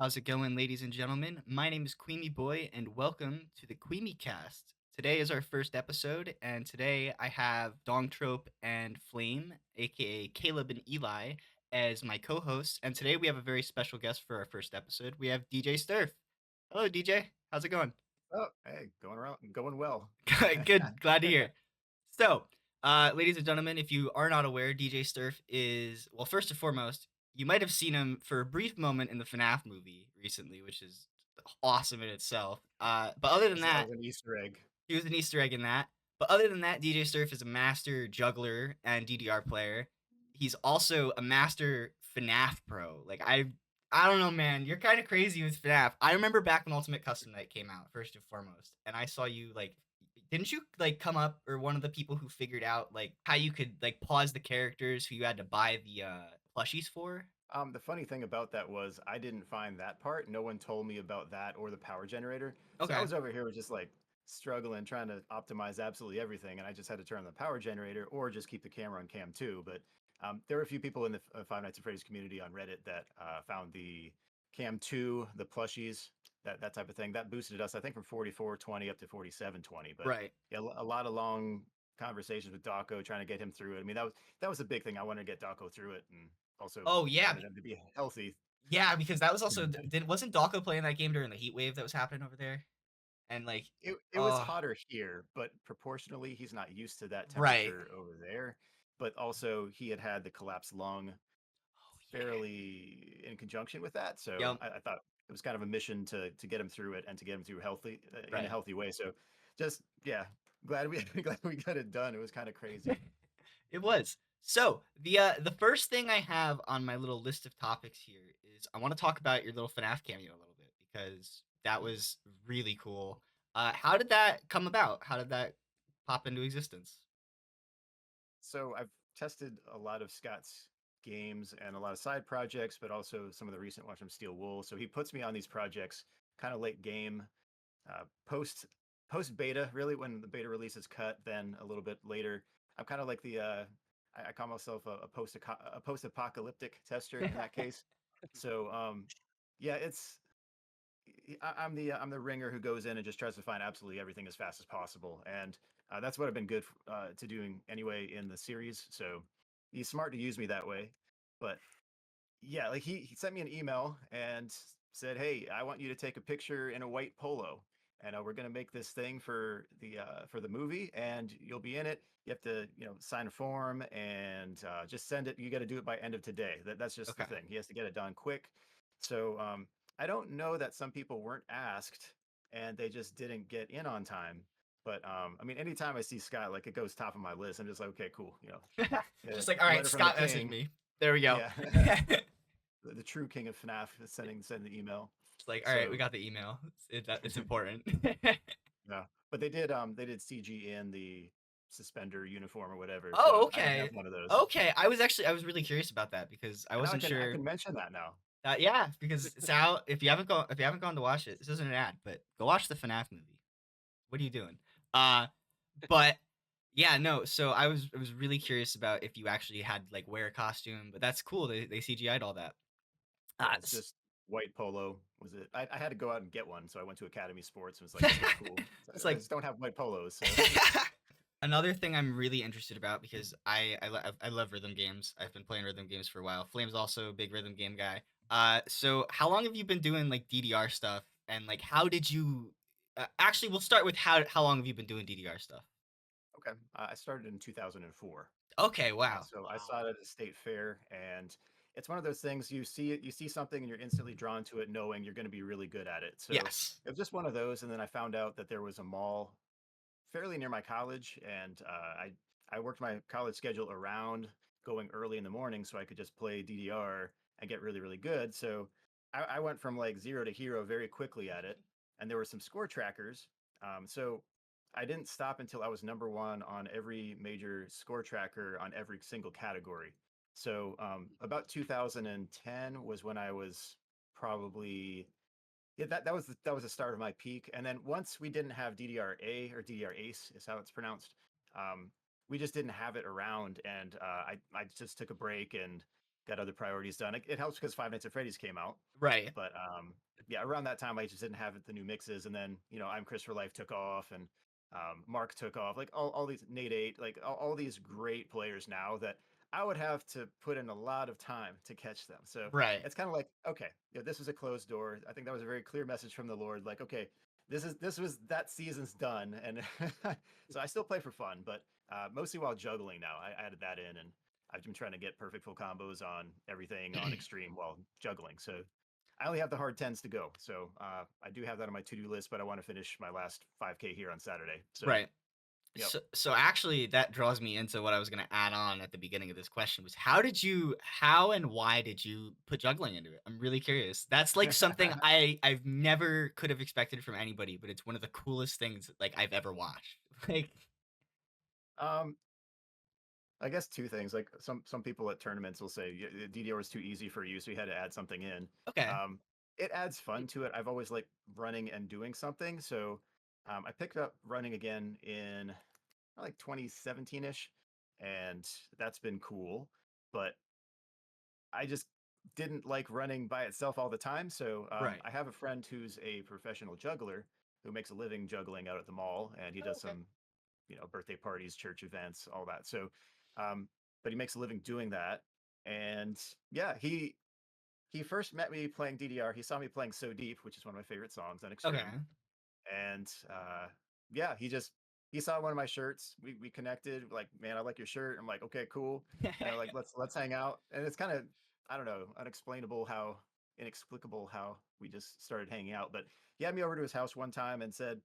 How's it going, ladies and gentlemen? My name is Cweemy Boy, and welcome to the Cweemy Cast. Today is our first episode, and today I have Dongtrope and Flame, aka Caleb and Eli, as my co-hosts. And today we have a very special guest for our first episode. We have DJ Sterf. Hello, DJ. How's it going? Oh, hey, going well. Good. Glad to hear. So, ladies and gentlemen, if you are not aware, DJ Sterf is, well, first and foremost, you might have seen him for a brief moment in the FNAF movie recently, which is awesome in itself. But other than That that, was an Easter egg. he was an Easter egg in that. But other than that, DJ Sterf is a master juggler and DDR player. He's also a master FNAF pro. I don't know, man. You're kind of crazy with FNAF. I remember back when Ultimate Custom Night came out, first and foremost, and I saw you didn't you come up or one of the people who figured out how you could pause the characters who you had to buy the plushies for? The funny thing about that was I didn't find that part. No one told me about that or the power generator. So I Okay. was over here just like struggling, trying to optimize absolutely everything, and I just had to turn on the power generator or just keep the camera on cam 2. But there were a few people in the Five Nights at Freddy's community on Reddit that found the cam 2, the plushies, that type of thing. That boosted us, I think, from 4420 up to 4720. But Right. yeah, a lot of long conversations with Daco trying to get him through it. I mean, that was a big thing. I wanted to get Daco through it, and also Oh yeah. wanted him to be healthy. Yeah, because that was also Mhm. wasn't Dawko playing that game during the heat wave that was happening over there? And It was oh, hotter here, but proportionally, he's not used to that right. temperature over there. But also, he had had the collapsed lung Oh fairly in conjunction with that, yeah. so Yep. I thought it was kind of a mission to get him through it and to get him through healthy in a Right. healthy way. So, just yeah, glad we glad we got it done. It was kind of crazy. It was. So the first thing I have on my little list of topics here is I want to talk about your little FNAF cameo a little bit because that was really cool. How did that come about? How did that pop into existence? So I've tested a lot of Scott's games and a lot of side projects, but also some of the recent ones from Steel Wool. So he puts me on these projects kind of late game, post beta, really when the beta release is cut. Then a little bit later, I'm kind of like the I call myself a post apocalyptic tester in that case. So yeah, I'm the ringer who goes in and just tries to find absolutely everything as fast as possible, and that's what I've been good to doing anyway in the series. So he's smart to use me that way. But yeah, like he sent me an email and said, "Hey, I want you to take a picture in a white polo, and we're gonna make this thing for the movie, and you'll be in it. You have to sign a form and just send it. You got to do it by end of today. That's just the Okay. thing. He has to get it done quick. So I don't know that some people weren't asked and they just didn't get in on time. But I mean, anytime I see Scott, like it goes top of my list. I'm just like, okay, cool. Just like, all right, Letter from the Scott messaged king. me. There we go. Yeah, It's the true king of FNAF is sending the email. like, all right, we So got the email. It's important. yeah, but they did CG in the suspender uniform or whatever. Oh, So I okay. have one of those, Okay. I was really curious about that because I and now wasn't I sure. can mention that now. Yeah, because it's out. If you haven't gone to watch it, this isn't an ad, but go watch the FNAF movie. What are you doing? Uh, but yeah, no. So I was really curious about if you actually had wear a costume, but that's cool. They CGI'd all that. Yeah, it's S- just white polo. Was it? I had to go out and get one, so I went to Academy Sports and was like, "This looks cool." So it's I like just don't have white polos, so another thing I'm really interested about because I love rhythm games. I've been playing rhythm games for a while. Flame's also a big rhythm game guy. So how long have you been doing DDR stuff? And how did you? Actually, we'll start with how long have you been doing DDR stuff? okay. I started in 2004. Okay, wow. So I saw it at a state fair, and it's one of those things you see it, you see something, and you're instantly drawn to it, knowing you're going to be really good at it. So Yes. it was just one of those, and then I found out that there was a mall fairly near my college, and I worked my college schedule around going early in the morning so I could just play DDR and get really really good. So I went from like zero to hero very quickly at it, and there were some score trackers. So I didn't stop until I was number one on every major score tracker on every single category. So about 2010 was when I was probably yeah, that was the start of my peak. And then once we didn't have DDRA or DDR Ace is how it's pronounced. We just didn't have it around, and I just took a break and got other priorities done. It helps because Five Nights at Freddy's came out, Right. but yeah, around that time I just didn't have the new mixes, and then I'm Chris for Life took off, and Mark took off, like all these Nate 8, like all these great players now that I would have to put in a lot of time to catch them. So Right. it's kind of like, okay, this was a closed door. I think that was a very clear message from the Lord. Like, okay, this was that season's done, and so I still play for fun, but mostly while juggling now. I added that in, and I've been trying to get perfect full combos on everything on extreme while juggling. So I only have the hard tens to go. So I do have that on my to do list, but I want to finish my last 5K here on Saturday. So Right. yep. So actually that draws me into what I was going to add on at the beginning of this question was how and why did you put juggling into it? I'm really curious. That's like something I've never could have expected from anybody, but it's one of the coolest things like I've ever watched. Like um, I guess two things. Like some people at tournaments will say DDR was too easy for you, so you had to add something in. okay. Um, it adds fun to it. I've always liked running and doing something, so I picked up running again in like 2017 ish, and that's been cool. But I just didn't like running by itself all the time. So Right. I have a friend who's a professional juggler who makes a living juggling out at the mall, and he Oh, does okay. some, birthday parties, church events, all that. So, but he makes a living doing that. And yeah, he first met me playing DDR. He saw me playing So Deep, which is one of my favorite songs on Okay. Extreme, and yeah, he saw one of my shirts. We connected, like, man, I like your shirt. I'm like, okay, cool. Like let's hang out. And it's kind of, I don't know, inexplicable how we just started hanging out. But he had me over to his house one time and said,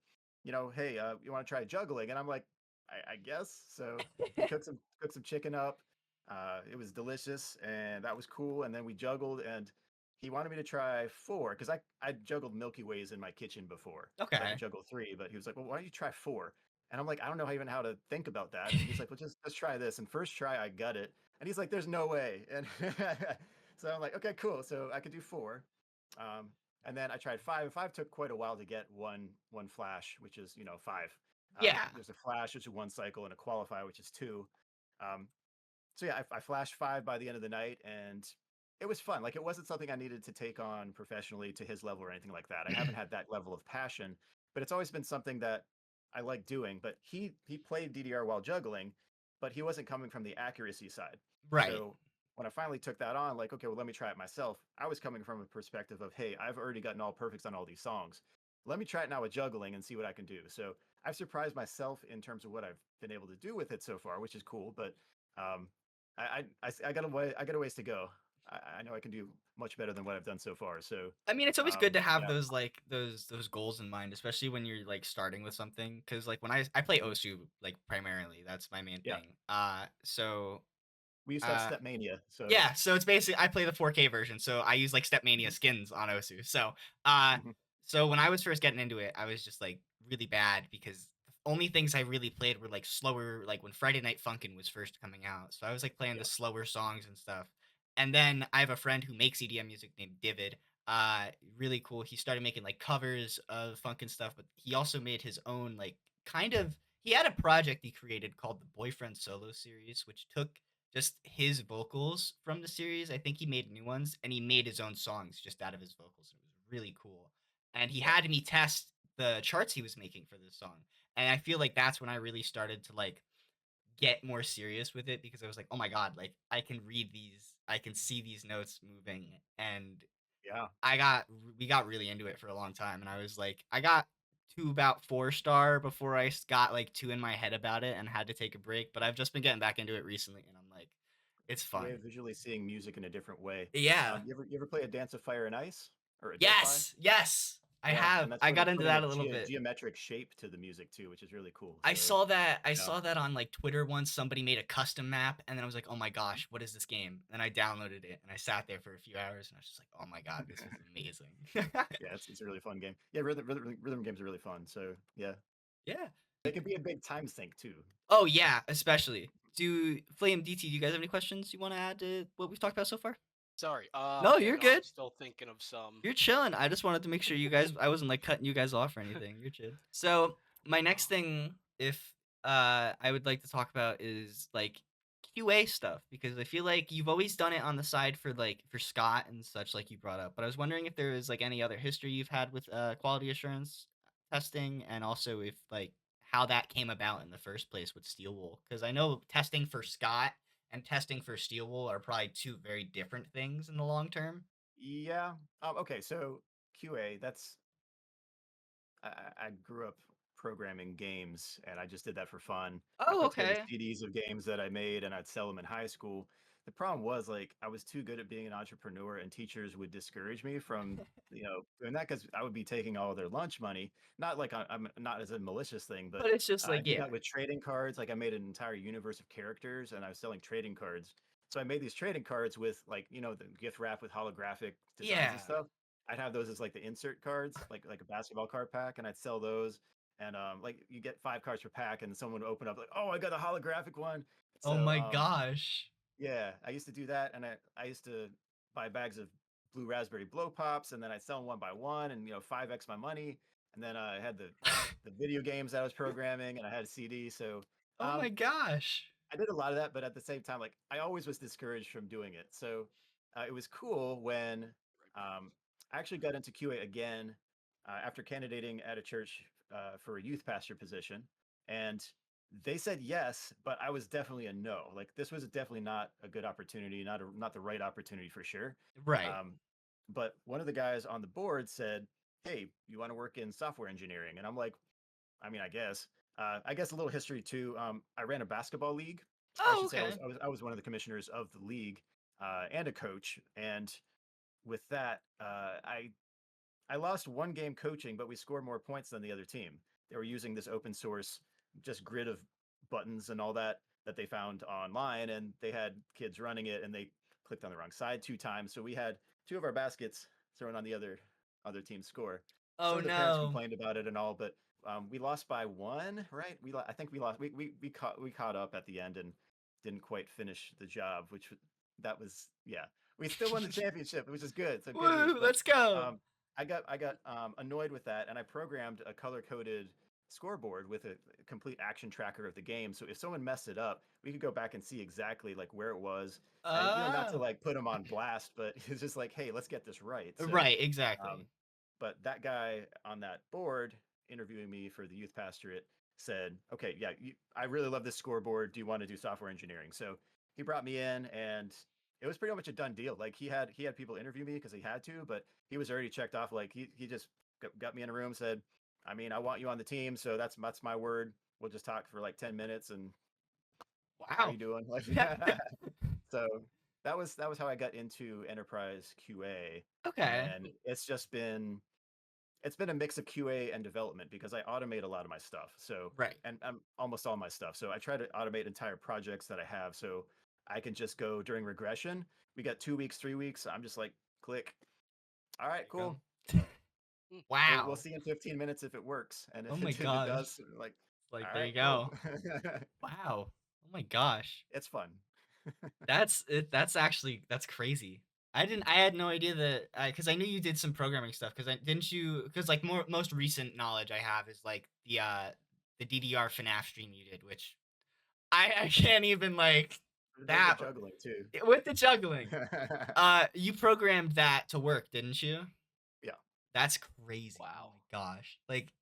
hey, you want to try juggling? And I'm like, I guess. So he cooked some chicken up. It was delicious, and that was cool. And then we juggled, and he wanted me to try four because I juggled Milky Ways in my kitchen before, so I could Okay. juggle three. But he was like, "Well, why don't you try four?" And I'm like, "I don't know even how to think about that." And he's like, "Well, just let's try this." And first try, I got it, and he's like, "There's no way." And so I'm like, "Okay, cool." So I could do four, and then I tried five. Five took quite a while to get one flash, which is five. Yeah. There's a flash, which is one cycle, and a qualify, which is two. Um, so yeah, I flashed five by the end of the night, and it was fun. Like it wasn't something I needed to take on professionally to his level or anything like that. I haven't had that level of passion, but it's always been something that I like doing. But he played DDR while juggling, but he wasn't coming from the accuracy side. Right. So when I finally took that on, like, okay, well, let me try it myself. I was coming from a perspective of, hey, I've already gotten all perfects on all these songs. Let me try it now with juggling and see what I can do. So I've surprised myself in terms of what I've been able to do with it so far, which is cool. But um, I got I got a ways to go. I know I can do much better than what I've done so far. So, I mean, it's always good to have yeah, those like those goals in mind, especially when you're like starting with something. Because like when I play Osu like primarily, that's my main yeah. thing. So We used to have uh, Step Mania, so yeah. yeah, so it's basically I play the 4K version, so I use like Stepmania Mhm, skins on Osu. Uh, mhm, so when I was first getting into it, I was just like really bad because the only things I really played were like slower, like when Friday Night Funkin' was first coming out. So I was like playing the yeah, slower songs and stuff. And then I have a friend who makes EDM music named Divid. Uh, really cool. He started making like covers of funk and stuff, but he also made his own like kind of he had a project he created called the Boyfriend Solo series, which took just his vocals from the series. I think he made new ones and he made his own songs just out of his vocals. It was really cool. And he yeah, had me test the charts he was making for this song. And I feel like that's when I really started to like get more serious with it because I was like, "Oh my god, like I can read these, I can see these notes moving." And yeah. I got we got really into it for a long time and I was like I got to about 4 star before got like too in my head about it and had to take a break, but I've just been getting back into it recently and I'm like it's It's a way fun. of visually seeing music in a different way. Yeah. You ever play a Dance of Fire and Ice or a Lo-Fi? Yes. Yes. I Yeah, have. and that's I sort got of into putting a that a little bit. geometric shape to the music too, which is really cool. I So saw that I yeah. saw that on like Twitter once somebody made a custom map and then I was like, "Oh my gosh, what is this game?" And I downloaded it and I sat there for a few hours and I was just like, "Oh my god, this is amazing." Yeah, it's a really fun game. Yeah, rhythm games are really fun. So yeah, Yeah. they can be a big time sink too. Oh yeah, especially. Do Flame DT, do you guys have any questions you want to add to what we've talked about so far? Sorry. No, Yeah, you're no, I'm good. still thinking of some. You're chilling. I just wanted to make sure you guys I wasn't like cutting you guys off or anything. You're chill. So, my next thing if I would like to talk about is like QA stuff because I feel like you've always done it on the side for like for Scott and such, like you brought up. But I was wondering if there was like any other history you've had with quality assurance testing, and also if like how that came about in the first place with Steel Wool. Because I know testing for Scott and testing for Steel Wool are probably two very different things in the long term. Yeah. Okay. So QA, that's I grew up programming games and I just did that for fun. I Oh, put together okay. CDs of games that I made and I'd sell them in high school. The problem was like I was too good at being an entrepreneur and teachers would discourage me from, doing that because I would be taking all their lunch money. Not like I'm not as a malicious thing, but But it's just I like, did yeah. that with trading cards. Like I made an entire universe of characters and I was selling trading cards. So I made these trading cards with like, the gift wrap with holographic designs and Yeah. stuff. I'd have those as like the insert cards, like a basketball card pack, and I'd sell those. And like you get 5 cards per pack, and someone would open up like, oh, I got a holographic one. Oh So my gosh. yeah, I used to do that, and I used to buy bags of blue raspberry blow pops, and then I'd sell them one by one, and 5x my money. And then I had the video games I was programming, and I had a CD. So Oh my um, gosh. I did a lot of that, but at the same time, like I always was discouraged from doing it. So it was cool when I actually got into QA again after candidating at a church for a youth pastor position, and they said yes, but I was definitely a no. Like this was definitely not a good opportunity, not the right opportunity for sure. Right. Um, but one of the guys on the board said, "Hey, you want to work in software engineering?" And I'm like, I mean, I guess. I guess a little history too. I ran a basketball league. I Oh, should say okay. I was one of the commissioners of the league and a coach. And with that, I lost one game coaching, but we scored more points than the other team. They were using this open source just grid of buttons and all that they found online, and they had kids running it, and they clicked on the wrong side 2 times. So we had two of our baskets thrown on the other team's score. Some Oh of the parents no. complained about it and all, but we lost by one, right? I think we lost. We caught up at the end and didn't quite finish the job, that was yeah. We still won the championship, which is good. So good news, Woo, but let's go. um, I got annoyed with that, and I programmed a color coded scoreboard with a complete action tracker of the game. So if someone messed it up, we could go back and see exactly like where it was, and not to Oh. like put them on blast, but it's just like, hey, let's get this right. So, Right, exactly. um, but that guy on that board interviewing me for the youth pastorate said, okay, yeah, I really love this scoreboard. Do you want to do software engineering? So he brought me in, and it was pretty much a done deal. Like he had people interview me because he had to, but he was already checked off. Like he just got me in a room, said, I mean, I want you on the team, so that's my word. We'll just talk for like 10 minutes, and how Wow. you doing? Like, so that was how I got into enterprise QA, and Okay. then it's been a mix of QA and development because I automate a lot of my stuff. So, Right. and almost all my stuff. So I try to automate entire projects that I have. So I can just go during regression. We got 2 weeks, 3 weeks. I'm just like, click. All There right, you go. cool. We'll Wow. see in 15 minutes if it works. And Oh if my if it gosh. does, like, Like all there right, you cool. go. Wow. Oh my gosh. It's fun. That's it. That's actually that's crazy. I had no idea that because I knew you did some programming stuff. Because I didn't you because like more most recent knowledge I have is like the DDR FNAF stream you did, which I can't even like There's the that juggling too. with the juggling. You programmed that to work, didn't you? Yeah. That's crazy. Oh Wow. my gosh. Like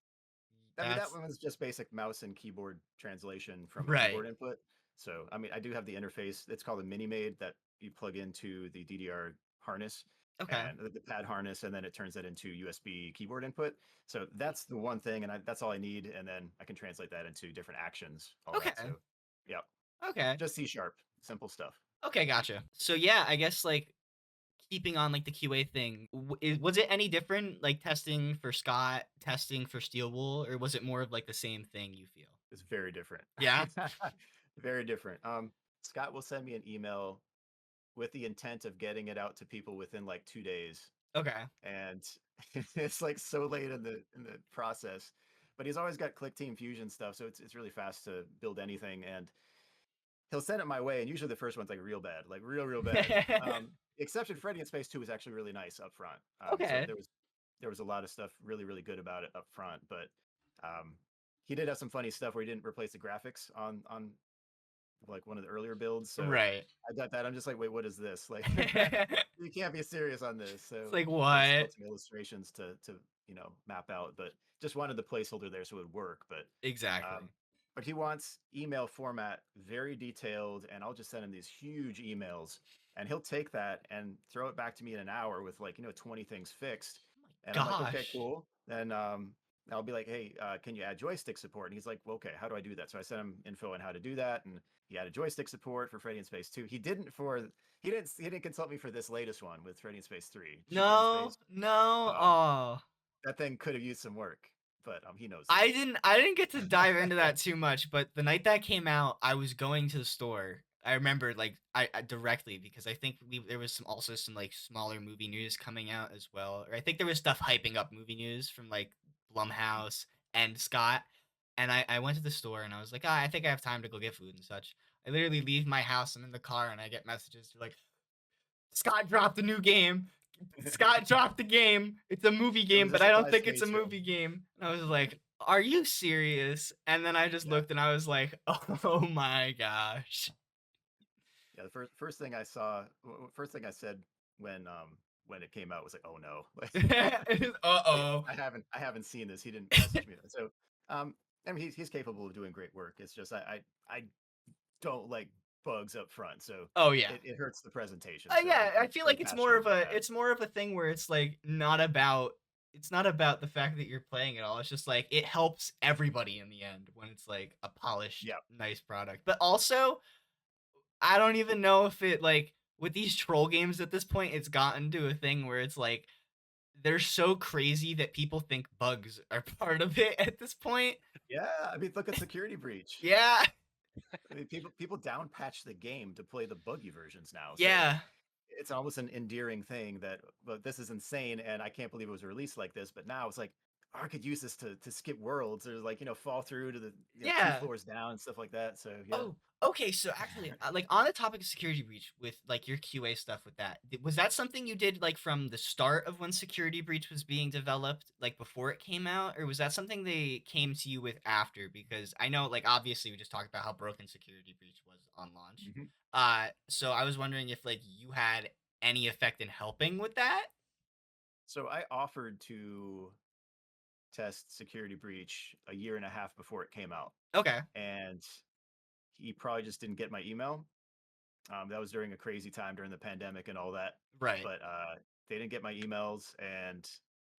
I mean, that that's one was just basic mouse and keyboard translation from a right. keyboard input. So, I mean, I do have the interface. It's called a mini made that you plug into the DDR harness Okay. and the pad harness, and then it turns that into USB keyboard input. So that's the one thing, and that's all I need. And then I can translate that into different actions, all Okay. that. So, yeah, Okay. just C sharp, simple stuff. Okay, gotcha. So yeah, I guess like keeping on like the QA thing, was it any different like testing for Scott, testing for Steel Wool, or was it more of like the same thing you feel? It's very different. Yeah. Very different. Scott will send me an email with the intent of getting it out to people within like 2 days, Okay. and it's like so late in the process. But he's always got click team fusion stuff, so it's really fast to build anything, and he'll send it my way. And usually the first one's like real bad, like real bad. Exception Freddy in Space 2 was actually really nice up front. So Okay. there was a lot of stuff really good about it up front, but um, he did have some funny stuff where he didn't replace the graphics on like one of the earlier builds. So Right. I got that. I'm just like, wait, what is this? Like, It's you can't be serious on this. So like I just what? built some illustrations to map out, but just wanted the placeholder there so it would work. Exactly. Um, but he wants email format very detailed, and I'll just send him these huge emails, and he'll take that and throw it back to me in an hour with like 20 things fixed. And I'm like, okay, Gosh. cool. Then I'll be like, hey, can you add joystick support? And he's like, well, okay, how do I do that? So I sent him info on how to do that, and he added joystick support for Freddy in Space 2. He didn't consult me for this latest one with Freddy in Space 3, Secret in No, Space. no. Um, Oh. that thing could have used some work, but he knows that. I didn't get to dive into that too much, but the night that came out, I was going to the store. I remember like I directly because I think there was some like smaller movie news coming out as well. Or I think there was stuff hyping up movie news from like Blumhouse and Scott. And I went to the store and I was like, I think I have time to go get food and such. I literally leave my house, I'm in the car, and I get messages like, Scott dropped a new game. Scott dropped the game. It's a movie It game, was a but I don't surprise think to me it's a too. movie game. And I was like, are you serious? And then I just Yeah, looked and I was like, oh my gosh. yeah. The first thing I saw, first thing I said when it came out was like, oh no, like Uh-oh. I haven't seen this. He didn't message me. So um, I mean he's capable of doing great work. It's just I don't like bugs up front, so Oh yeah. it hurts the presentation. So Yeah, I I'm feel very like it's more passionate of about a that. it's more of a thing where it's like not about the fact that you're playing it all. It's just like it helps everybody in the end when it's like a polished, Yeah, nice product. But also, I don't even know if it like with these troll games at this point, it's gotten to a thing where it's like they're so crazy that people think bugs are part of it at this point. yeah. I mean, look at Security Breach. Yeah. I mean, people down patch the game to play the buggy versions now. So Yeah. it's almost an endearing thing that, but this is insane, and I can't believe it was released like this. But now it's like, oh, I could use this to skip worlds or like fall through to the two Yeah. floors down and stuff like that. So yeah. Oh, okay. So actually, like on the topic of security breach with like your QA stuff with that, was that something you did like from the start of when security breach was being developed, like before it came out, or was that something they came to you with after? Because I know, like, obviously, we just talked about how broken security breach was on launch. Mhm. So I was wondering if like you had any effect in helping with that. So I offered to test Security Breach a year and a half before it came out, Okay. and he probably just didn't get my email. That was during a crazy time during the pandemic and all that. Right. But they didn't get my emails, and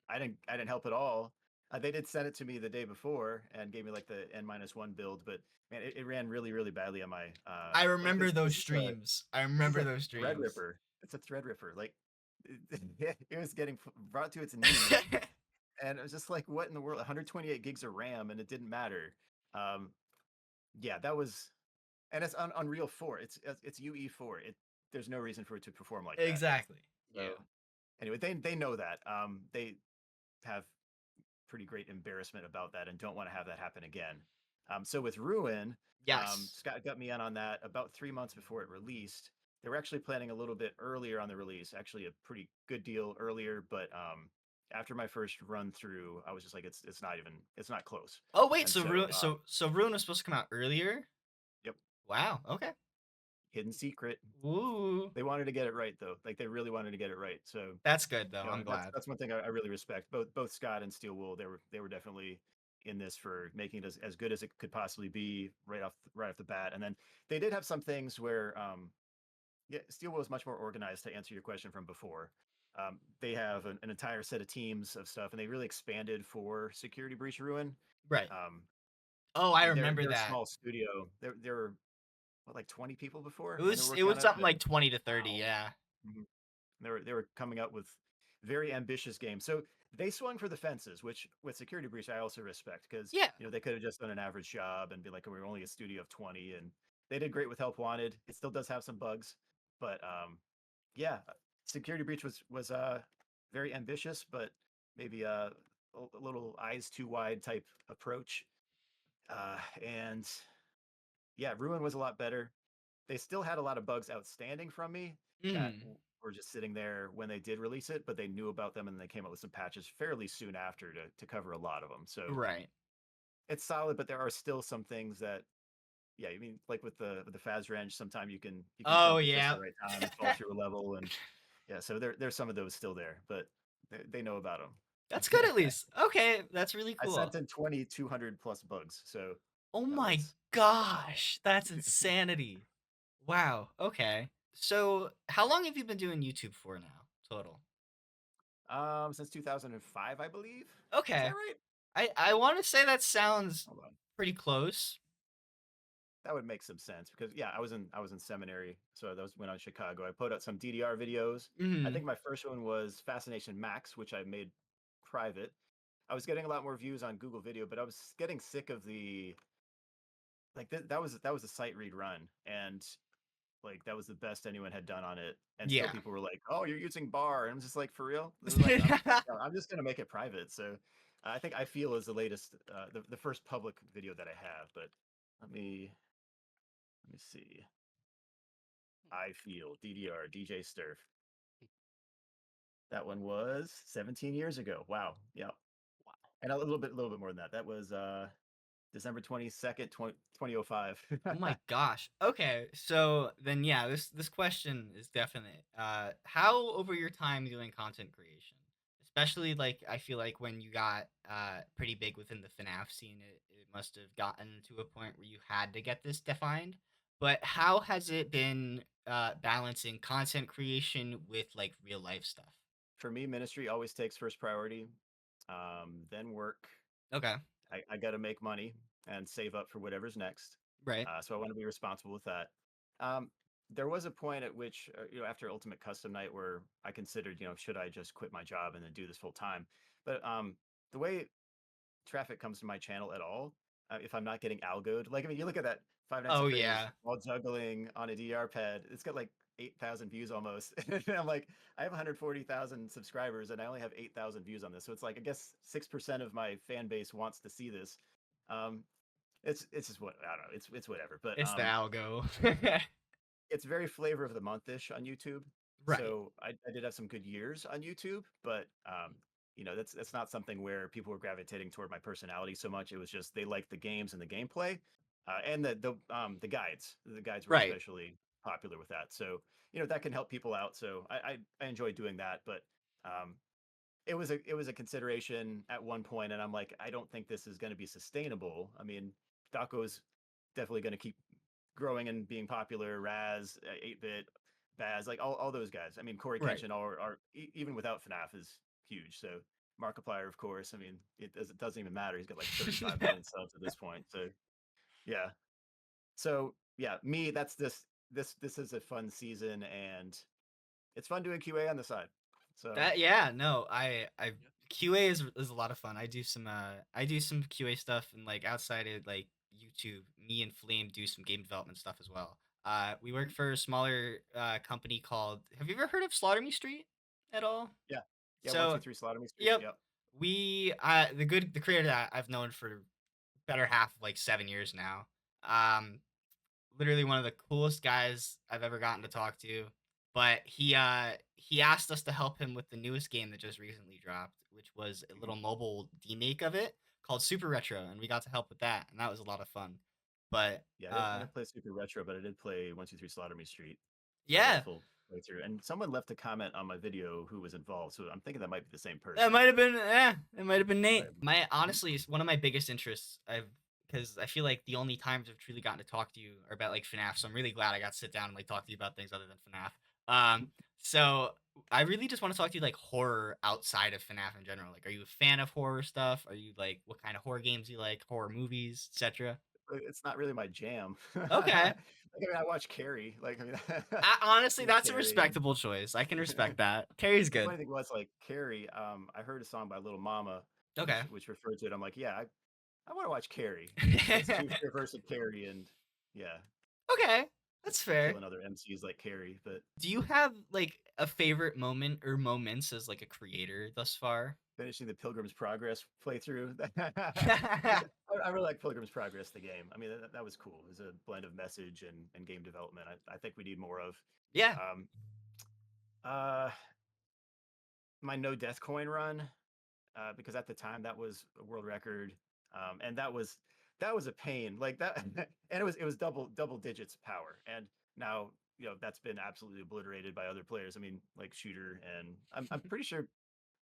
I didn't help at all. They did send it to me the day before and gave me like the N-1 build, but man, it ran really really badly on my I like remember this those this is a streams. I this is remember a those thread streams. ripper. It's a thread ripper. Like it was getting brought to its knees, and it was just like, what in the world? 128 gigs of RAM, and it didn't matter. Um, yeah, that was, and it's on Unreal 4. It's UE4. There's no reason for it to perform like that. Exactly. Yeah. So anyway, they know that. They have pretty great embarrassment about that and don't want to have that happen again. So with Ruin, Yes. Scott got me on that about 3 months before it released. They were actually planning a little bit earlier on the release, actually a pretty good deal earlier, but after my first run through, I was just like, it's not close. Oh wait, And so so, Ruin was supposed to come out earlier? yep, Wow. Okay. hidden secret. Woo. They wanted to get it right though. Like they really wanted to get it right. So That's good though. I'm that's glad. that's one thing I really respect. Both Scott and Steel Wool, they were definitely in this for making it as good as it could possibly be right off the bat. And then they did have some things where yeah, Steel Wool is much more organized to answer your question from before. They have an entire set of teams of stuff, and they really expanded for Security Breach Ruin. Right. Um, Oh, I they're remember they're a that. small studio. There were what, like 20 people It before when they were was it working on was it, something but like 20 to 30, wow. yeah. Mhm. They were coming out with very ambitious games. So they swung for the fences, which with Security Breach I also respect because Yeah. they could have just done an average job and be like, we're only a studio of 20, and they did great with Help Wanted. It still does have some bugs, but yeah, Security Breach was very ambitious, but maybe a little eyes too wide type approach. And yeah, Ruin was a lot better. They still had a lot of bugs outstanding from me that Mhm. were just sitting there when they did release it, but they knew about them and they came up with some patches fairly soon after to cover a lot of them. So Right. it's solid, but there are still some things that yeah, you mean like with the Faz wrench, sometimes you can Oh jump at just the yeah. right time and fall through a level, and yeah, so there's some of those still there, but they know about That's them. good at least. Okay, that's really I sent cool. in 2,200 plus bugs, so Oh that my was gosh, that's insanity. Wow. Okay. So, how long have you been doing YouTube for now, total? since 2005, I believe. Is that Okay. right? I want to say that sounds Hold on. pretty close. That would make some sense because yeah, I was in seminary, so that was when I was in Chicago. I put out some DDR videos. I Mhm. think my first one was Fascination Max, which I made private. I was getting a lot more views on Google Video, but I was getting sick of the like that was a site read run, and like that was the best anyone had done on it. And still, Yeah. people were like, "Oh, you're using bar," and I'm just like, "For real?" This is like, no, I'm just gonna make it private. So I think I feel is the latest, the first public video that I have. But let me let me see. I feel DDR DJ Sterf. That one was 17 years ago. Wow. Yeah. Wow. And a little bit more than that. That was December 22nd, 2005. Oh my gosh. Okay. So then yeah, this question is definite. How over your time doing content creation, especially like I feel like when you got pretty big within the FNAF scene, it must have gotten to a point where you had to get this defined. But how has it been balancing content creation with like real life stuff? For me, ministry always takes first priority, then work. Okay. I got to make money and save up for whatever's next. Right. So I want to be responsible with that. Um, there was a point at which, after Ultimate Custom Night, where I considered, should I just quit my job and then do this full time? But the way traffic comes to my channel at all, if I'm not getting algoed, like I mean, you look at that Five Nights Oh at Freddy's yeah. while juggling on a DR pad, it's got like 8,000 views almost. And I'm like, I have 140,000 subscribers and I only have 8,000 views on this. So it's like, I guess 6% of my fan base wants to see this. Um, it's just what I don't know. It's whatever. But It's the algo. it's very flavor of the month-ish on YouTube. Right. So I did have some good years on YouTube, but that's not something where people were gravitating toward my personality so much. It was just they liked the games and the gameplay, and the guides. The guides were Right. especially popular with that. So that can help people out. So I enjoy doing that, but um, it was a consideration at one point, and I'm like, I don't think this is going to be sustainable. I mean, Daco's definitely going to keep growing and being popular. Raz, 8-bit, Baz, like all those guys. I mean, Corey Right. Kenshin even without FNAF is huge. So Markiplier, of course. I mean, it doesn't even matter. He's got like 35 million subs at this point. So yeah. So yeah, me. That's this is a fun season, and it's fun doing QA on the side. So That yeah, no, I QA is a lot of fun. I do some QA stuff and like outside of like YouTube, me and Flame do some game development stuff as well. We work for a smaller company called Have you ever heard of Slaughter Me Street at all? yeah, yeah. One, So, two, three, Slaughter Me Street. yep. Yep. We the creator that I've known for better half of like 7 years now. Literally one of the coolest guys I've ever gotten to talk to. But he asked us to help him with the newest game that just recently dropped, which was a little mobile demake of it called Super Retro, and we got to help with that, and that was a lot of fun. But Yeah, I didn't play Super Retro, but I did play 1, 2, 3 Slaughter Me Street. So I got a yeah, full playthrough. And someone left a comment on my video who was involved, so I'm thinking that might be the same that person. might have been it might have been Nate. Right. My Mhm. honestly is one of my biggest interests. I've because I feel like the only times I've truly gotten to talk to you are about like FNAF. So I'm really glad I got to sit down and like talk to you about things other than FNAF. So I really just want to talk to you like horror outside of FNAF in general. Like, are you a fan of horror stuff? Are you like what kind of horror games you like, horror movies, etc.? It's not really my jam. Okay. I mean, I watch Carrie. Like, I mean, Honestly, that's a Carrie, and respectable choice. I can respect that. Carrie's the good. funny thing was, like, Carrie. I heard a song by Little Mama, Okay. which referred to it. I'm like, yeah, I want to watch Carrie. It's two fair verse of Carrie, and yeah, Okay. That's they're fair. killing other MCs like Carrie, but Do you have like a favorite moment or moments as like a creator thus far? finishing the Pilgrim's Progress playthrough. I really like Pilgrim's Progress, the game. I mean, that was cool. It was a blend of message and game development. I think we need more of. Yeah. Um, uh, my no death coin run, because at the time that was a world record, and that was a pain. Like that, and it was double digits power. And now that's been absolutely obliterated by other players. I mean, like shooter, and I'm pretty sure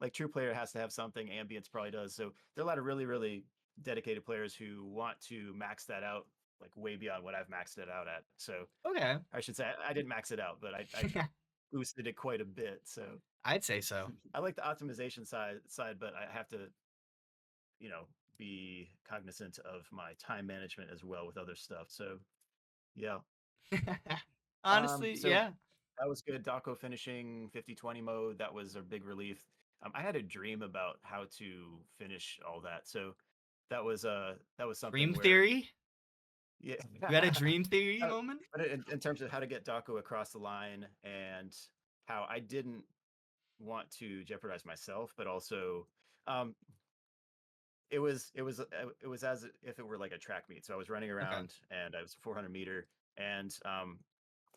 like true player has to have something. Ambience probably does. So there are a lot of really dedicated players who want to max that out like way beyond what I've maxed it out at. So Okay. I should say I didn't max it out, but I boosted it quite a bit. So I'd say so. I like the optimization side, but I have to, you know, be cognizant of my time management as well with other stuff. So yeah. Honestly, So yeah. that was good. Daco finishing 50-20 mode. That was a big relief. I had a dream about how to finish all that. So that was something Dream where theory? yeah. You had a dream theory Uh, moment? but in terms of how to get Daco across the line and how I didn't want to jeopardize myself, but also um, it was as if it were like a track meet. So I was running Okay. around and I was a 400-meter, and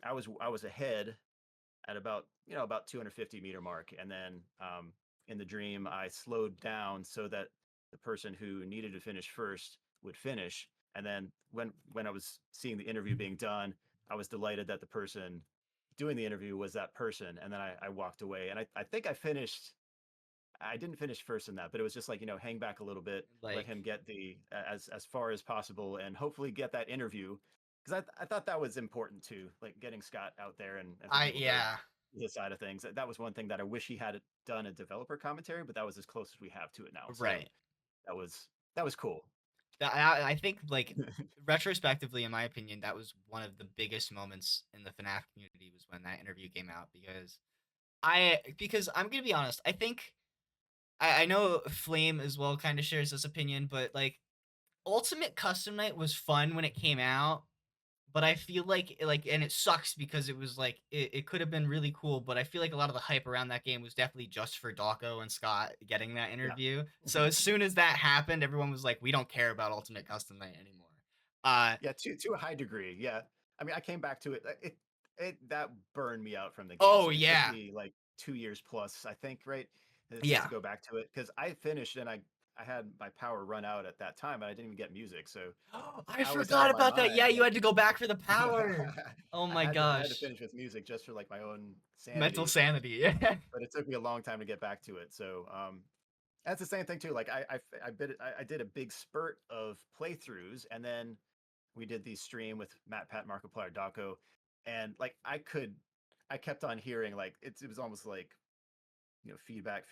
I was ahead at about 250-meter mark, and then in the dream I slowed down so that the person who needed to finish first would finish, and then when I was seeing the interview being done, I was delighted that the person doing the interview was that person, and then I walked away, and I think I didn't finish first in that, but it was just like, hang back a little bit, let Like, him get as far as possible, and hopefully get that interview, because I thought that was important too, like getting Scott out there, and for people to yeah. his side of things. That was one thing that I wish he had done a developer commentary, but that was as close as we have to it now. So Right. that was cool. I think, like, retrospectively, in my opinion, that was one of the biggest moments in the FNAF community was when that interview came out because I'm gonna be honest, I think I know Flame as well kind of shares this opinion, but like Ultimate Custom Night was fun when it came out, but I feel like and it sucks because it was like it could have been really cool, but I feel like a lot of the hype around that game was definitely just for Dawko and Scott getting that Yeah. interview. So as soon as that happened, everyone was like, we don't care about Ultimate Custom Night anymore. Yeah, to a high degree. Yeah. I mean, I came back to it. It that burned me out from the game. Oh So it took yeah. me like 2 years plus, I think, right, just to Yeah. go back to it, because I finished and I had my power run out at that time, and I didn't even get music. So I I was out of forgot my about that. mind. Yeah, you Like had to go back for the power. Oh I my had to I had to gosh. finish with music just for like my own Mental sanity, sanity. Yeah. but it took me a long time to get back to it. So that's the same thing too. Like I did a big spurt of playthroughs, and then we did the stream with Matt, Pat, Markiplier, Daco, and like I kept on hearing like it was almost like feedback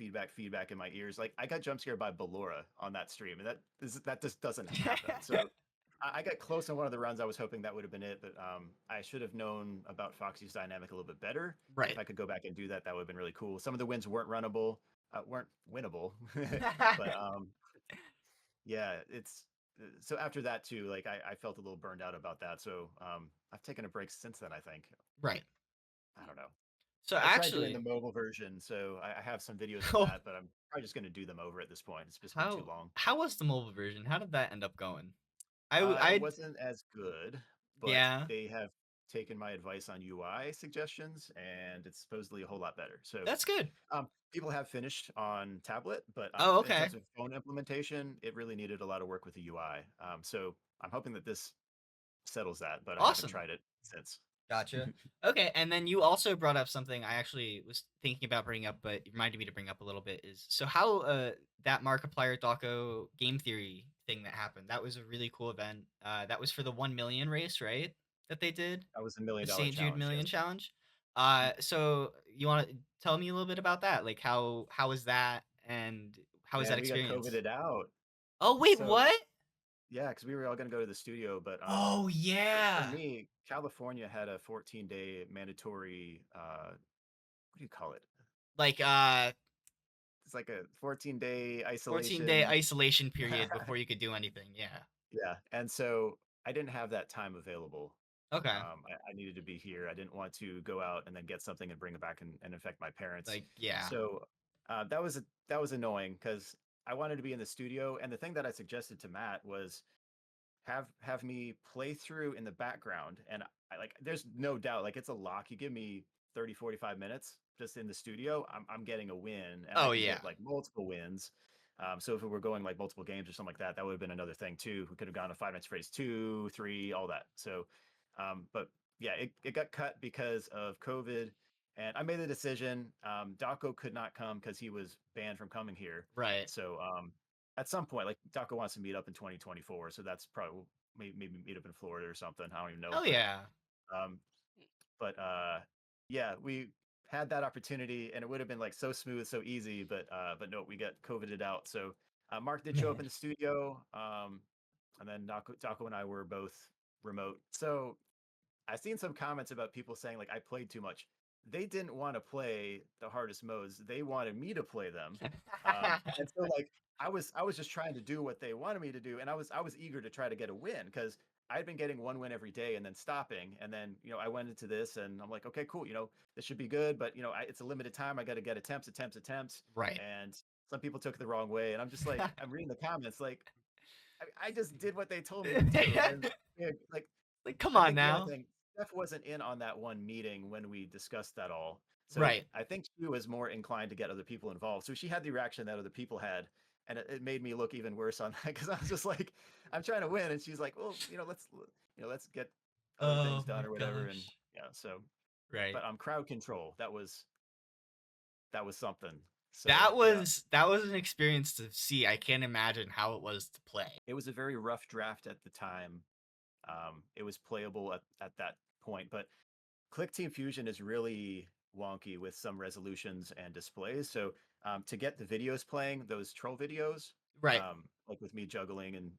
in my ears. Like I got jump scared by Ballora on that stream, and that just doesn't happen. So I got close on one of the runs. I was hoping that would have been it, but I should have known about Foxy's dynamic a little bit better. If Right. I could go back and do that, that would have been really cool. Some of the wins weren't winnable, but yeah, it's so after that too. Like I felt a little burned out about that. So I've taken a break since then. I think Right. I don't know. So I tried doing the actually, mobile version, so I have some videos of oh, that, but I'm probably just going to do them over at this point. It's just been too how long. how was the mobile version? How did that end up going? It I wasn't as good, but yeah, they have taken my advice on UI suggestions, and it's supposedly a whole lot better. So that's good. people have finished on tablet, but Oh, in okay. terms of phone implementation, it really needed a lot of work with the UI. So I'm hoping that this settles that, but I haven't Awesome. tried it since. Gotcha. Okay, and then you also brought up something I actually was thinking about bringing up, but it reminded me to bring up a little bit is so how that Markiplier Doco game theory thing that happened. That was a really cool event. That was for the 1 million race, right? That they did That was a the $1 million St. Jude challenge, Million yes. Challenge. So you want to tell me a little bit about that? Like how was that and how was that Man, we got experience? COVIDed out. Oh wait, So what? yeah, because we were all going to go to the studio, but Oh for yeah. me, California had a 14-day mandatory. What do you call it? Like It's like a 14-day 14-day isolation. isolation period before you could do anything. Yeah. Yeah, and so I didn't have that time available. Okay. I needed to be here. I didn't want to go out and then get something and bring it back and infect my parents. Like, yeah. So that was annoying because I wanted to be in the studio. And the thing that I suggested to Matt was have me play through in the background, and I like there's no doubt like it's a lock. You give me 30-45 minutes just in the studio, I'm getting a win, and I Oh, can yeah. get like multiple wins. So if we were going like multiple games or something like that, that would have been another thing too. We could have gone to Five Nights at Freddy's 2, 3, all that. So, but yeah, it got cut because of COVID. And I made the decision. Daco could not come because he was banned from coming here. Right. So at some point, like Daco wants to meet up in 2024. So that's probably maybe meet up in Florida or something. I don't even know. Oh yeah. Um, but yeah, we had that opportunity and it would have been like so smooth, so easy, but no, we got COVIDed out. So Mark did show up in the studio, and then Taco and I were both remote. So I've seen some comments about people saying like I played too much. They didn't want to play the hardest modes. They wanted me to play them. And so like I was just trying to do what they wanted me to do, and I was eager to try to get a win because I'd been getting one win every day and then stopping, and then I went into this and I'm like, okay, cool, this should be good, but it's a limited time. I got to get attempts, Right. and some people took it the wrong way, and I'm just like, I'm reading the comments like I just did what they told me to do, and like Like, come I on think the other now. thing, Steph wasn't in on that one meeting when we discussed that all. So Right. I think she was more inclined to get other people involved. So she had the reaction that other people had. And it made me look even worse on that because I was just like, I'm trying to win. And she's like, well, let's get other things Oh done my or whatever. And gosh. yeah, so, Right. but crowd control, that was something. So That yeah, was that was an experience to see. I can't imagine how it was to play. it was a very rough draft at the time. It was playable at that point, but Click Team Fusion is really wonky with some resolutions and displays. So to get the videos playing, those troll videos, Right. like with me juggling and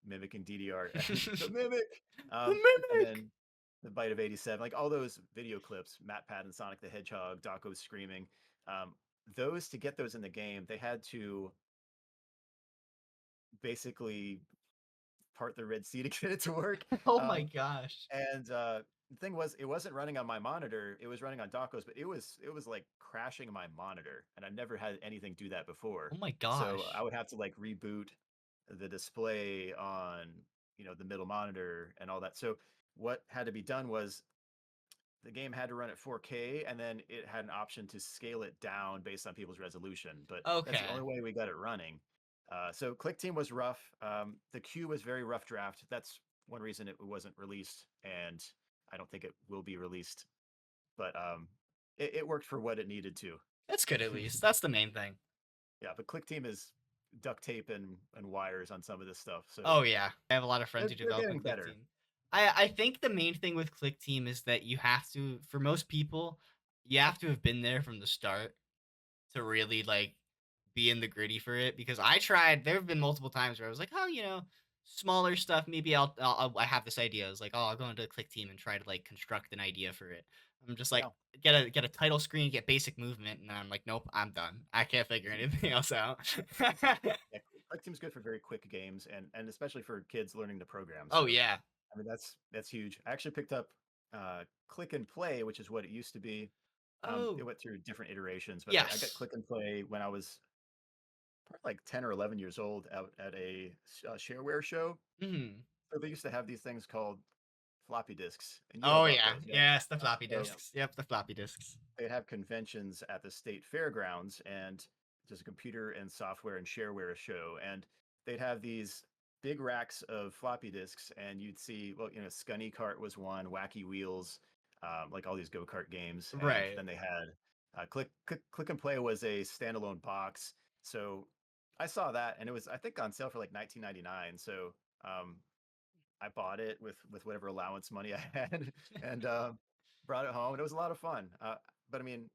mimicking DDR and the mimic, The and mimic. then the bite of 87, like all those video clips, Matt Pat and Sonic the Hedgehog, Daco screaming, those to get those in the game, they had to basically part the Red Sea to get it to work. Oh my Um, gosh. And the thing was, it wasn't running on my monitor. It was running on Daco's, but it was like crashing my monitor, and I never had anything do that before. Oh my So I gosh. would have to like reboot the display on the middle monitor and all that. So what had to be done was the game had to run at 4K, and then it had an option to scale it down based on people's resolution. But that's the only Okay. way we got it running. So Click Team was rough. The queue was very rough draft. That's one reason it wasn't released, and I don't think it will be released. But it worked for what it needed to. That's good at least. That's the main thing. Yeah, but Click Team is duct tape and wires on some of this stuff. So Oh yeah. I have a lot of friends they're, who they're develop on getting Click better. Team. I think the main thing with Click Team is that you have to, for most people, you have to have been there from the start to really like be in the gritty for it, because I tried. There have been multiple times where I was like, oh, smaller stuff. Maybe I have this idea. I was like, oh, I'll go into Click Team and try to like construct an idea for it. I'm just like, Yeah. get a title screen, get basic movement, and then I'm like, nope, I'm done. I can't figure anything else out. Yeah, Click Team's good for very quick games and especially for kids learning to program. Oh So yeah. I mean, that's huge. I actually picked up Click and Play, which is what it used to be. It Oh went through different iterations, but I got yes. Click and Play when I was probably like 10 or 11 years old out at a shareware show. Hmm. So they used to have these things called floppy disks, and you know Oh about yeah. those, yeah. Yes, the floppy So disks. Yep, the floppy disks. they'd have conventions at the state fairgrounds and just a computer and software and shareware show, and they'd have these big racks of floppy disks, and you'd see, well, Scunny Cart was one, Wacky Wheels, like all these go-kart games, and Right. then they had Click and Play was a standalone box. So I saw that, and it was, I think, on sale for like 1999. So um, I bought it with whatever allowance money I had, and brought it home, and it was a lot of fun. But I mean,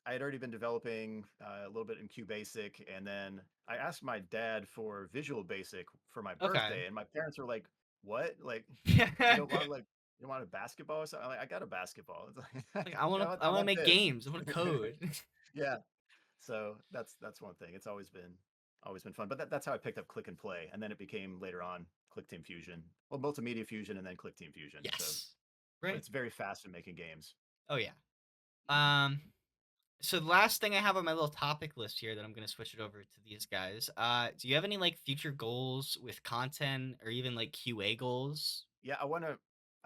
I had already been developing a little bit in QBasic, and then I asked my dad for Visual Basic for my Okay. birthday, and my parents were like, "What? Like, you don't Like want like you don't want a basketball or something?" I'm like, "I got a basketball." It's like, I want to I I want to want make this." games. I want to code. Yeah. So that's one thing. It's always been fun. But that's how I picked up Click and Play, and then it became later on Click Team Fusion, well, Multimedia Fusion, and then Click Team Fusion. So, Yes. but Right. it's very fast in making games. Oh yeah. Um so the last thing I have on my little topic list here that I'm gonna switch it over to these guys. Do you have any like future goals with content or even like QA goals? Yeah, I want to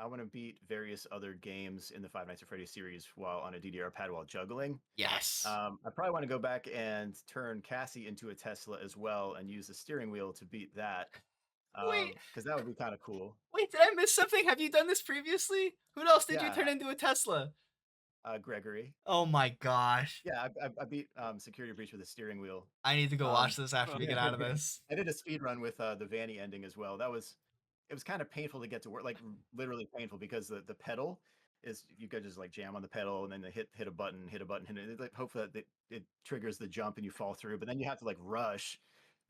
I want to beat various other games in the Five Nights at Freddy's series while on a DDR pad while juggling. Yes. I probably want to go back and turn Cassie into a Tesla as well and use the steering wheel to beat that. Wait, Because that would be kind of cool. wait, did I miss something? Have you done this previously? Who else did you Yeah, turn into a Tesla? Gregory. Oh my gosh. Yeah, I beat Security Breach with a steering wheel. I need to go watch Um, this after we yeah, get out of this. I did a speed run with the Vanny ending as well. It was kind of painful to get to work, like literally painful because the pedal is you could just like jam on the pedal and then they hit a button, and it, like hopefully it triggers the jump and you fall through, but then you have to like rush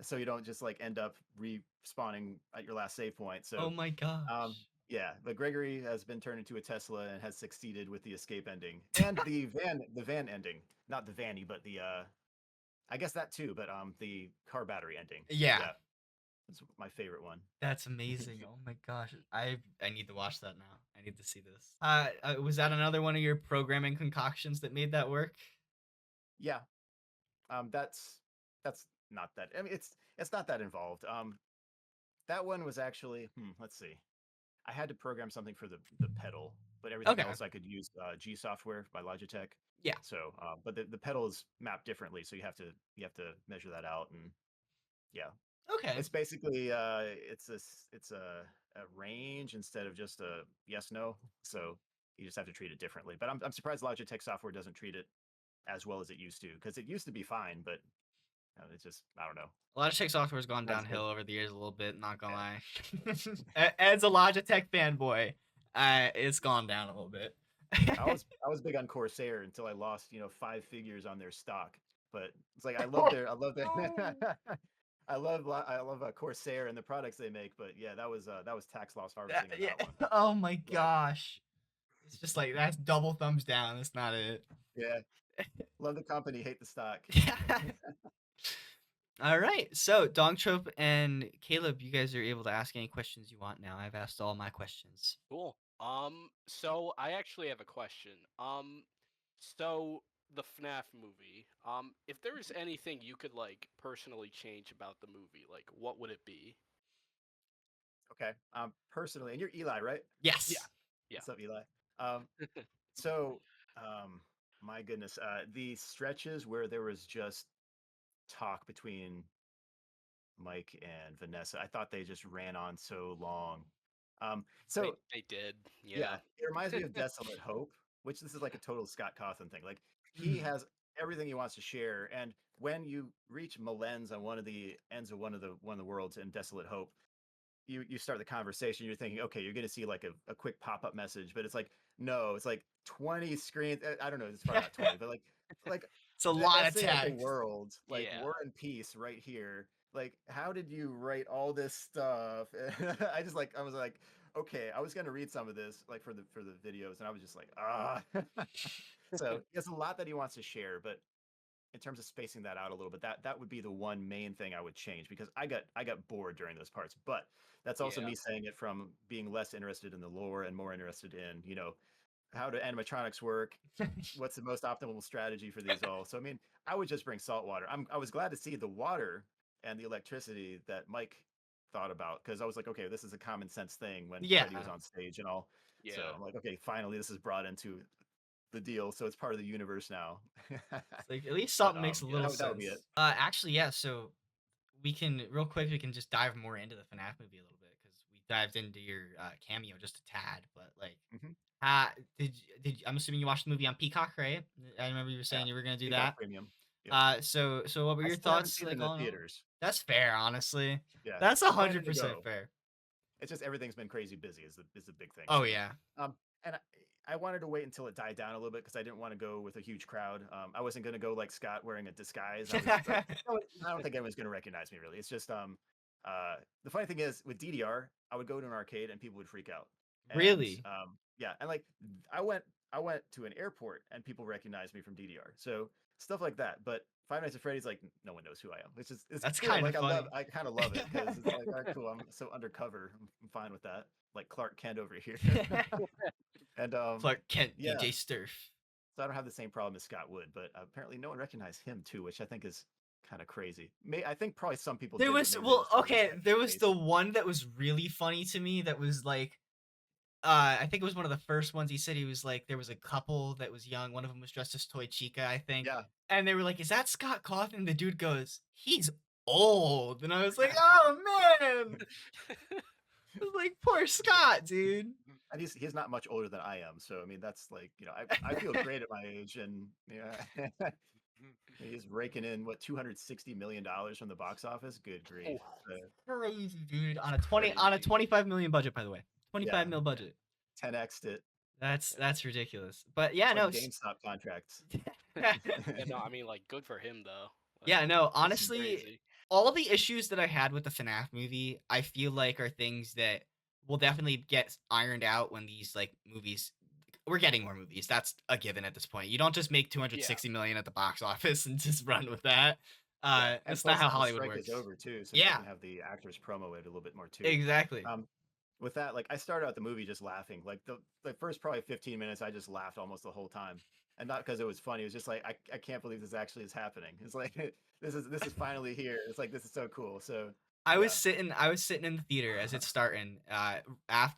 so you don't just like end up respawning at your last save point. Oh So my um, gosh. yeah, but Gregory has been turned into a Tesla and has succeeded with the escape ending and the van ending, not the Vanny, but the I guess that too, but the car battery ending. Yeah, Yeah, that's my favorite one. that's amazing. Oh my gosh. I need to watch that now. I need to see this. Was that another one of your programming concoctions that made that work? Yeah, that's not that. I mean, it's not that involved. That one was actually let's see. I had to program something for the pedal, but everything Okay. else I could use G software by Logitech. Yeah. So, but the pedal is mapped differently, so you have to measure that out, and yeah, Okay. it's basically it's a range instead of just a yes no. So you just have to treat it differently. But I'm surprised Logitech software doesn't treat it as well as it used to because it used to be fine, but it's just I don't know. Logitech software's gone Not as good. downhill over the years a little bit, not gonna Yeah. lie. As a Logitech fanboy, it's gone down a little bit. I was big on Corsair until I lost 5 figures on their stock. But it's like I love their I love Corsair and the products they make. But yeah, that was tax loss harvesting on Yeah. that one. Oh my Yeah, gosh. It's just like that's double thumbs down. That's not it. yeah. Love the company, hate the stock. All right. So, Dongtrope and Caleb, you guys are able to ask any questions you want now. I've asked all my questions. Cool. So I actually have a question. So the FNAF movie, if there was anything you could like personally change about the movie, like what would it be? Okay. Personally, and you're Eli, right? Yes. Yeah. Yeah. What's up, Eli? Um, so my goodness, the stretches where there was just talk between Mike and Vanessa. I thought they just ran on so long. So They did. yeah, Yeah. it reminds me of Desolate Hope, which this is like a total Scott Cawthon thing. Like he Mhm. has everything he wants to share, and when you reach Malens on one of the ends of one of the worlds in Desolate Hope, you start the conversation. You're thinking, okay, you're going to see like a quick pop up message, but it's like no, it's like 20 screens. I don't know, it's probably not 20, but like It's a that lot of essay of the text. world, like Yeah. War and Peace right here. Like, how did you write all this stuff? I was like, okay, I was gonna read some of this like for the videos, and I was just like, ah. So he has a lot that he wants to share, but in terms of spacing that out a little bit, that would be the one main thing I would change because I got bored during those parts. But that's also Yeah. me saying it from being less interested in the lore and more interested in how do animatronics work, what's the most optimal strategy for these all. So I mean, I would just bring salt water. I was glad to see the water and the electricity that Mike thought about because I was like, okay, this is a common sense thing when Yeah. Freddy was on stage and all. So Yeah. I'm like, okay, finally this is brought into the deal, so it's part of the universe now. It's like at least But something makes a Yeah. little that would be it. sense. Actually, yeah. So we can real quick. We can just dive more into the FNAF movie a little bit because we dived into your cameo just a tad. But like, Hmm. I'm assuming you watched the movie on Peacock, right? I remember you were Yeah, saying you were gonna do Peacock that. Premium. Yep. So what were I your still haven't thoughts seen it in like the all in all? theaters. That's fair, honestly. Yeah, That's I'm planning to 100% go. fair. It's just everything's been crazy busy is the big thing. Oh So, yeah. and I wanted to wait until it died down a little bit because I didn't want to go with a huge crowd. I wasn't going to go like Scott wearing a disguise. I was like, I don't think anyone's going to recognize me really. It's just the funny thing is with DDR, I would go to an arcade and people would freak out. And Really? yeah, and like I went I went to an airport and people recognized me from DDR. So stuff like that. But Five Nights at Freddy's, like no one knows who I am. It's That's cool. kind of Like funny. I kind of love it because it's like, all right, cool. I'm so undercover. I'm fine with that. Like Clark Kent over here. And Clark Kent, yeah, DJ Sterf. so I don't have the same problem as Scott would, but apparently no one recognized him too, which I think is kind of crazy. I think probably some people There did, but was maybe they well, just didn't okay. recognize There his was the face. one that was really funny to me. That was like I think it was one of the first ones. He said he was like there was a couple that was young. One of them was dressed as Toy Chica, I think. Yeah. And they were like, "Is that Scott Cawthon?" The dude goes, "He's old." And I was like, "Oh man!" I was like, "Poor Scott, dude." And he's not much older than I am, so I mean that's like I feel great at my age, and yeah, he's raking in what $260 million from the box office. Good grief! Crazy, dude. On a Crazy. 25 million budget, by the way. 25 Yeah, mil budget. 10x'd it. That's ridiculous. But yeah, It's no. like GameStop contracts. Yeah, no, I mean, like, good for him though. Like, Yeah, no, that's honestly, crazy. all the issues that I had with the FNAF movie, I feel like are things that will definitely get ironed out when these like movies we're getting more movies. That's a given at this point. You don't just make 260 million at the box office and just run with that. Yeah, and That's not plus how the Hollywood strike works. is over too, so they Yeah, can have the actors promo it a little bit more too. exactly. With that, like I started out the movie just laughing. Like the first probably 15 minutes, I just laughed almost the whole time, and not because it was funny. It was just like I can't believe this actually is happening. It's like this is finally here. It's like this is so cool. So I yeah. was sitting in the theater as it's starting,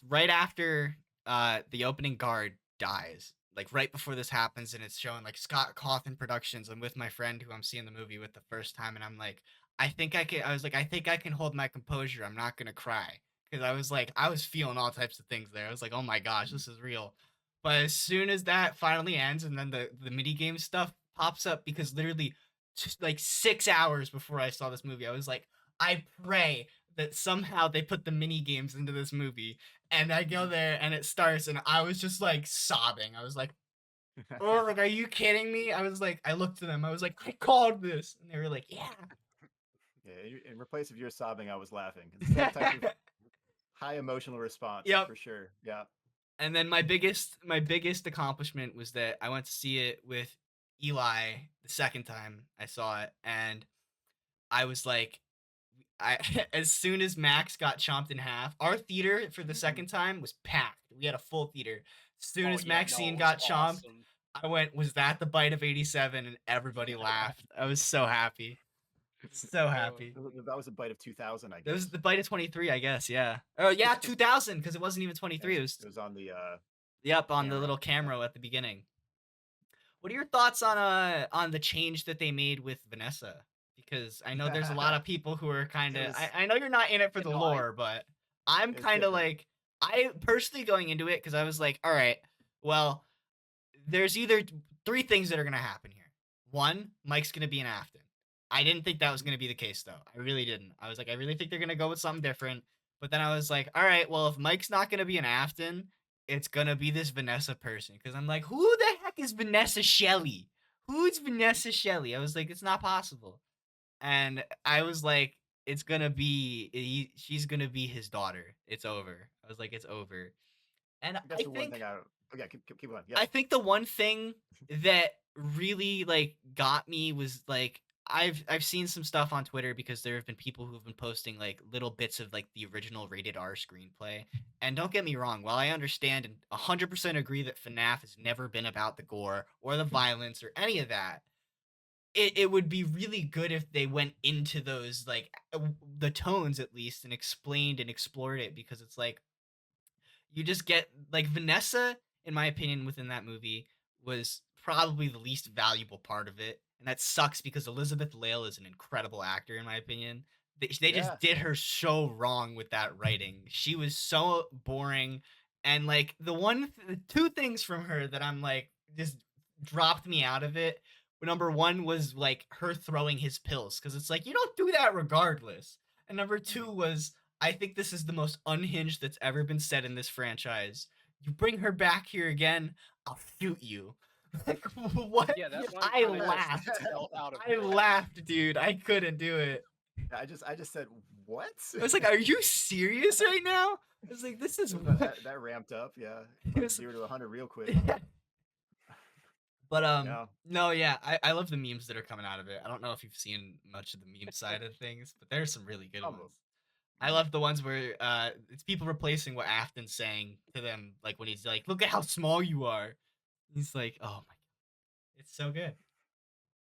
right after the opening guard dies, like right before this happens, and it's showing like Scott Cawthon Productions. I'm with my friend who I'm seeing the movie with the first time, and I'm like, I think I can. I was like, I think I can hold my composure. I'm not gonna cry because I was like, I was feeling all types of things there. I was like, oh my gosh, this is real. But as soon as that finally ends, and then the mini game stuff pops up, because literally, just like 6 hours before I saw this movie, I was like, I pray that somehow they put the mini games into this movie, and I go there and it starts, and I was just like sobbing. I was like, "Oh, like, are you kidding me?" I was like, I looked at them. I was like, "I called this," and they were like, "Yeah." Yeah, in replace of your sobbing, I was laughing. It's that type of high emotional response Yep. for sure. Yeah. And then my biggest accomplishment was that I went to see it with Eli the second time I saw it, and I was like, I as soon as Max got chomped in half, our theater for the second time was packed. We had a full theater. As soon Oh as yeah, no, Maxine it was got chomped, awesome. I went, "Was that the bite of 87?" And everybody laughed. I was so happy. So happy. That was a bite of 2000, I That was guess. the bite of 23, I guess, yeah. Oh yeah, 2000, because it wasn't even 23. It was It was on the yep, on the camera. little camera at the beginning. What are your thoughts on the change that they made with Vanessa? Because I know there's a lot of people who are kind of. was- I know you're not in it for Yeah, the no, lore, but I'm It's kind of different. like, I personally going into it because I was like, all right, well, there's either three things that are gonna happen here. One, Mike's gonna be an Afton. I didn't think that was gonna be the case though. I really didn't. I was like, I really think they're gonna go with something different. But then I was like, all right, well, if Mike's not gonna be an Afton, it's gonna be this Vanessa person. Because I'm like, who the heck is Vanessa Shelley? Who's Vanessa Shelley? I was like, it's not possible. And I was like, it's gonna be she's gonna be his daughter. It's over. I was like, it's over. And That's the one thing I. Oh, yeah, keep going. Yeah. I think the one thing that really like got me was like, I've seen some stuff on Twitter, because there have been people who've been posting like little bits of like the original rated R screenplay. And don't get me wrong, while I understand and 100% agree that FNAF has never been about the gore or the violence or any of that, it would be really good if they went into those like the tones at least, and explained and explored it, because it's like, you just get like Vanessa, in my opinion, within that movie was probably the least valuable part of it, and that sucks because Elizabeth Lale is an they actor, in my opinion. They Yeah. just did her so wrong with that writing. She was so boring, and like the two things from her that I'm like just dropped me out of it. Number one was like her throwing his pills, because it's like, you don't do that regardless. And number two was, I think this is the most unhinged that's ever been said in this franchise. You bring her back here again, I'll shoot you. Like, what? Yeah, that line I kinda just laughed. felt out of I place. laughed, dude. I couldn't do it. I just said what? I was like, are you serious right now? I was like, this is that ramped up. Yeah, it like was- 0 to 100 real quick. But Yeah. no, yeah, I love the memes that are coming out of it. I don't know if you've seen much of the meme side of things, but there's some really good Some of ones. them. I love the ones where it's people replacing what Afton's saying to them, like when he's like, "Look at how small you are." He's like, "Oh my god, it's so good."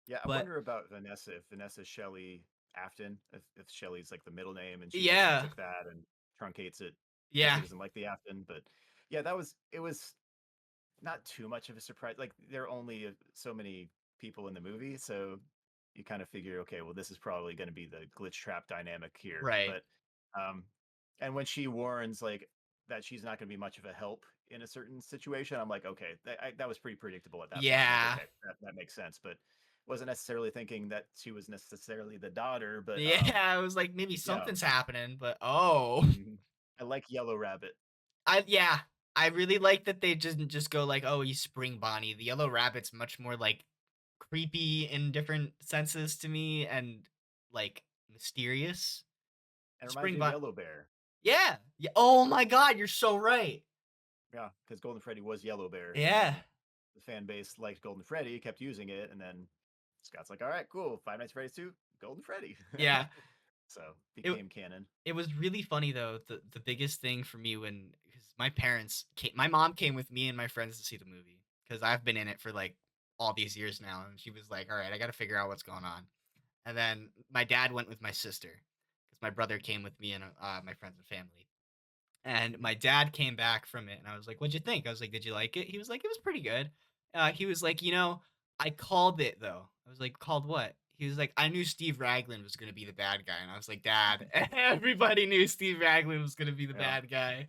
Yeah, I But wonder about Vanessa. If Vanessa Shelley Afton, if Shelley's like the middle name, and she just yeah, took that and truncates it because yeah, she doesn't like the Afton. But Yeah, it was not too much of a surprise. Like there are only so many people in the movie, so you kind of figure, okay, well, this is probably going to be the glitch trap dynamic here. Right. But um, and when she warns like that she's not going to be much of a help in a certain situation, I'm like, okay, that was pretty predictable at that point. I'm like, Yeah. okay, that makes sense. But wasn't necessarily thinking that she was necessarily the daughter. But Yeah, I was like, maybe yeah, something's happening, but oh. mhm. I like Yellow Rabbit. Yeah, I really like that they just go like, "Oh, he's Spring Bonnie." The Yellow Rabbit's much more like creepy in different senses to me and like mysterious. And it reminds Spring me of Bonnie. Yellow Bear. Yeah. Yeah. Oh my god, you're so right. Yeah, because Golden Freddy was Yellow Bear, and Yeah. then the fan base liked Golden Freddy, kept using it, and then Scott's like, "All right, cool, Five Nights at Freddy's 2, Golden Freddy." Yeah. So It became canon. it was really funny though. The biggest thing for me when because my mom came with me and my friends to see the movie because I've been in it for like all these years now, and she was like, "All right, I got to figure out what's going on." And then my dad went with my sister because my brother came with me and my friends and family. And my dad came back from it, and I was like, "What'd you think?" I was like, "Did you like it?" He was like, "It was pretty good." He was like, I called it though." I was like, "Called what?" He was like, "I knew Steve Raglan was gonna be the bad guy," and I was like, "Dad, everybody knew Steve Raglan was gonna be the Yeah, bad guy."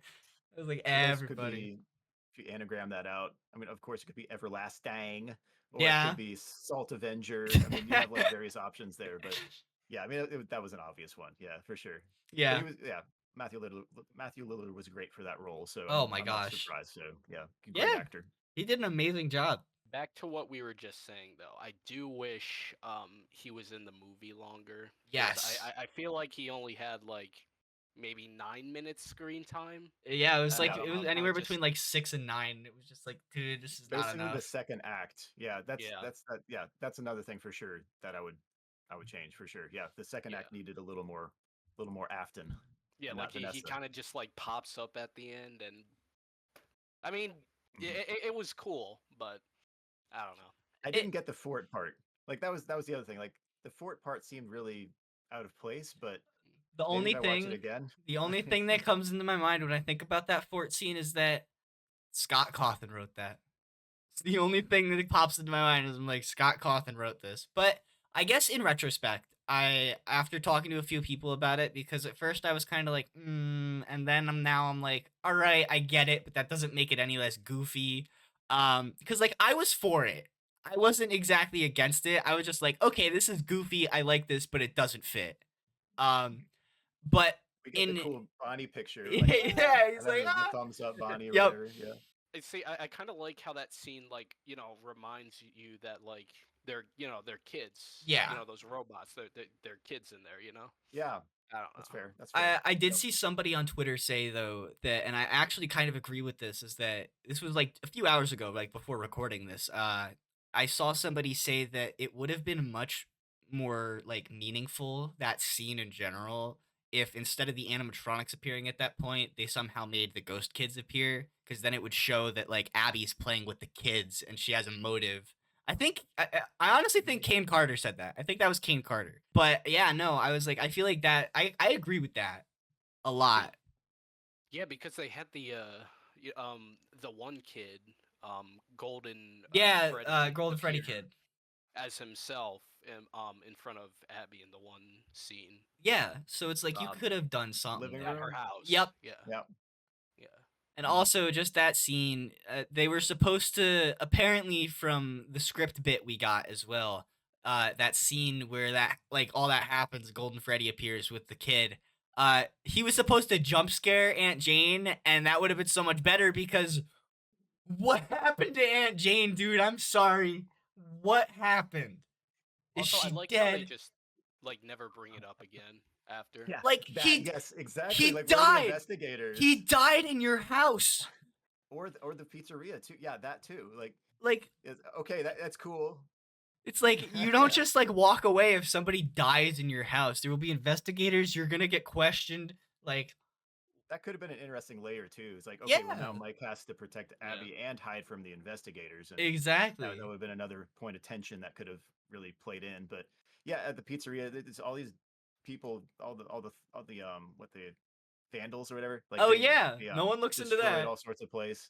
I was like, so those could "Everybody." be, if you anagram that out. I mean, of course, it could be Everlasting, or it could Yeah. be Salt Avenger. I mean, you have like various options there, but yeah, I mean, that was an obvious one. Yeah, for sure. But he Yeah. was, yeah. Matthew Lillard was great for that role, so Oh my I'm not gosh. surprised. So yeah, great Yeah. actor. He did an amazing job. Back to what we were just saying, though, I do wish he was in the movie longer because Yes. I feel like he only had like maybe 9 minutes screen time. Yeah, it was And like Yeah, it was I anywhere just between like 6 and 9. It was just like, dude, this is not basically the enough. second act. Yeah, yeah yeah, that's another thing for sure that I would change for sure. Yeah, the second yeah act needed a little more Afton yeah and like not he Vanessa. kind of just like pops up at the end, and I mean Mhm. it was cool, but I don't know. I It didn't get the fort part. Like that was the other thing. Like the fort part seemed really out of place, but the maybe only if I watch it thing again. the only thing that comes into my mind when I think about that fort scene is that Scott Cawthon wrote that. It's the only thing that pops into my mind is I'm like, Scott Cawthon wrote this. But I guess in retrospect, after talking to a few people about it, because at first I was kind of like, and then I'm like, all right, I get it, but that doesn't make it any less goofy. Because like I was for it. I wasn't exactly against it. I was just like, okay, this is goofy. I like this, but it doesn't fit. Um, but We get the in cool Bonnie picture, like yeah, he's and then like, the ah, thumbs up Bonnie or yep, whatever. Yeah. I see. I kind of like how that scene, like, reminds you that, like, they're kids. yeah. Those robots. They're kids in there. Yeah, I don't that's know. fair. That's fair. I did Yep. see somebody on Twitter say though that, and I actually kind of agree with this, is that this was like a few hours ago, like before recording this. I saw somebody say that it would have been much more like meaningful, that scene in general, if instead of the animatronics appearing at that point, they somehow made the ghost kids appear, because then it would show that like Abby's playing with the kids and she has a motive. I honestly think Kane Carter said that. I think that was Kane Carter. But yeah, no, I was like, I feel like that. I agree with that a lot. Yeah, because they had the one kid, Golden Yeah, Freddy, Golden Freddy appear Kid. as himself in front of Abby in the one scene Yeah, so it's like you um could have done something Living at there. her room. house. Yep. Yeah, Yeah. yeah. And Mhm. also just that scene, they were supposed to, apparently from the script bit we got as well, that scene where that like all that happens, Golden Freddy appears with the kid. He was supposed to jump scare Aunt Jane, and that would have been so much better because what happened to Aunt Jane, dude? I'm sorry. What happened? Is Also, I she like how they dead? just like never bring it up again after. Yeah. Like That. Yes. Exactly. he Like, where are the died. He investigators? died in your house. Or the pizzeria too. Yeah, that too. Like, Like okay, that's cool. it's like you don't just like walk away if somebody dies in your house. There will be investigators. You're gonna get questioned. Like That could have been an interesting layer too. It's like, okay, well yeah, now Mike has to protect Yeah. Abby and hide from the investigators, and that exactly. would have been another point of tension that could have really played in. But yeah, at the pizzeria, there's all these people, all the what vandals or whatever. Like Oh they, yeah, they no one looks into destroyed that. all sorts of place,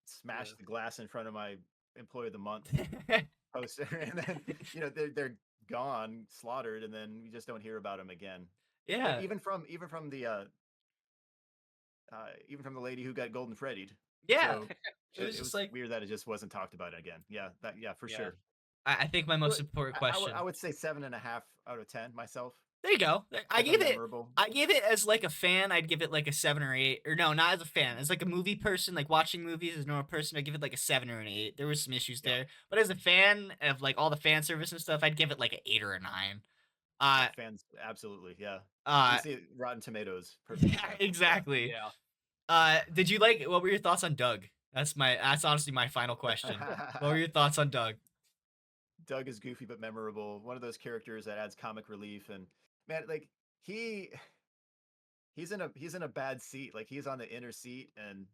smashed Yeah. the glass in front of my employee of the month poster, and then they're gone, slaughtered, and then we just don't hear about them again. Like Yeah, even from the lady who got Golden Freddy'd. yeah. So It was it just was like, weird that it just wasn't talked about again. Yeah, for Yeah. sure. I think my most important I question. would say 7.5 out of 10 myself. There you go. As a memorable. I gave it as like a fan, I'd give it like a 7 or 8. Or no, not as a fan. As like a movie person, like watching movies as a normal person, I'd give it like a 7 or an 8. There was some issues Yeah. there. But as a fan of like all the fan service and stuff, I'd give it like an 8 or a 9. Yeah, fans, absolutely. Yeah. You uh see Rotten Tomatoes. Perfect yeah, example. exactly. Yeah. Did you like, what were your thoughts on Doug? That's honestly my final question. What were your thoughts on Doug? Doug is goofy but memorable. One of those characters that adds comic relief, and man, like he's in a bad seat. Like he's on the inner seat, and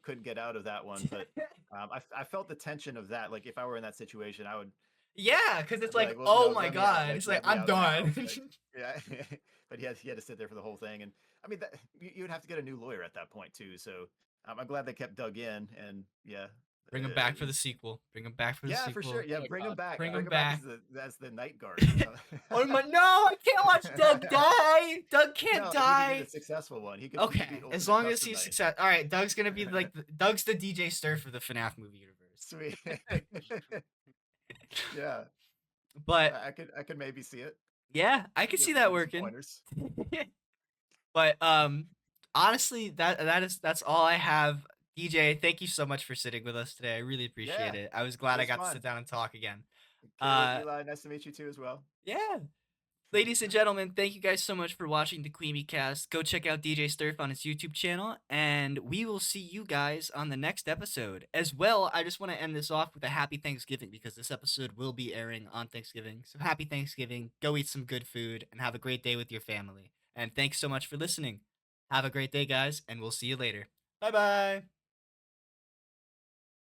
couldn't get out of that one. But I felt the tension of that. Like if I were in that situation, I would. Yeah, because it's I'd be like, well, oh no, my let me out. god. Like It's like, let me I'm out now. done. Like, yeah, but he had to sit there for the whole thing, and I mean that you would have to get a new lawyer at that point too. So I'm glad they kept Doug in, and yeah, Bring him back for the sequel. Bring him back for the yeah, sequel. for sure. Yeah, Oh my bring him God. back. Bring Bring him him back back. as the night guard. Oh my, no, I can't watch Doug die. Doug can't No, he die. could be the successful one. He could Okay, be as the long as custom he's knight. success. All right, Doug's gonna be like Doug's the DJ Sterf for the FNAF movie universe. Sweet. Yeah, But I could maybe see it. yeah, I could see that Some working. pointers. But honestly, that's all I have. DJ, thank you so much for sitting with us today. I really appreciate Yeah, it. I was glad it I was got to fun. sit down and talk again. Caleb, Eli, nice to meet you too as well. Yeah. Ladies and gentlemen, thank you guys so much for watching the Cweemy Cast. Go check out DJ Sterf on his YouTube channel, and we will see you guys on the next episode. As well, I just want to end this off with a happy Thanksgiving, because this episode will be airing on Thanksgiving. So happy Thanksgiving. Go eat some good food and have a great day with your family. And thanks so much for listening. Have a great day, guys, and we'll see you later. Bye-bye.